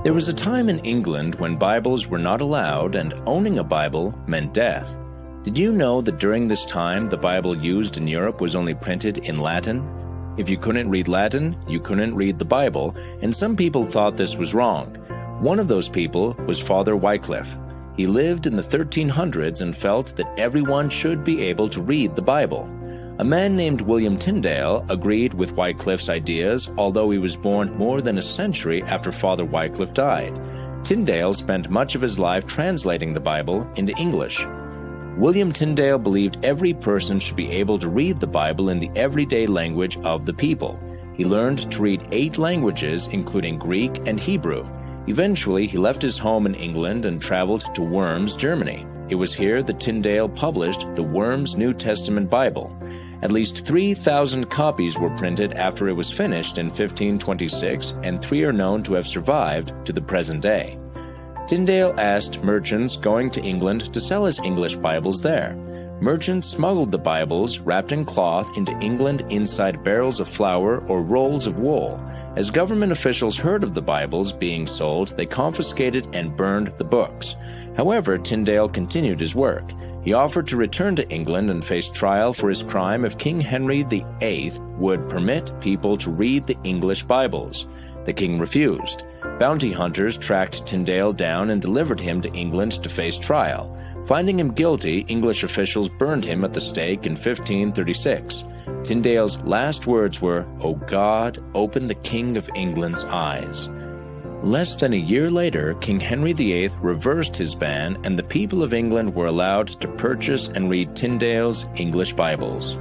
There was a time in England when Bibles were not allowed and owning a Bible meant death. Did you know that during this time the Bible used in Europe was only printed in Latin? If you couldn't read Latin, you couldn't read the Bible, and some people thought this was wrong. One of those people was Father Wycliffe. He lived in the 1300s and felt that everyone should be able to read the Bible. A man named William Tyndale agreed with Wycliffe's ideas, although he was born more than a century after Father Wycliffe died. Tyndale spent much of his life translating the Bible into English. William Tyndale believed every person should be able to read the Bible in the everyday language of the people. He learned to read 8 languages, including Greek and Hebrew. Eventually, he left his home in England and traveled to Worms, Germany. It was here that Tyndale published the Worms New Testament Bible. At least 3,000 copies were printed after it was finished in 1526, and 3 are known to have survived to the present day. Tyndale asked merchants going to England to sell his English Bibles there. Merchants smuggled the Bibles, wrapped in cloth, into England inside barrels of flour or rolls of wool. As government officials heard of the Bibles being sold, they confiscated and burned the books. However, Tyndale continued his work. He offered to return to England and face trial for his crime if King Henry VIII would permit people to read the English Bibles. The king refused. Bounty hunters tracked Tyndale down and delivered him to England to face trial. Finding him guilty, English officials burned him at the stake in 1536. Tyndale's last words were, "O God, open the King of England's eyes." Less than a year later, King Henry VIII reversed his ban, and the people of England were allowed to purchase and read Tyndale's English Bibles.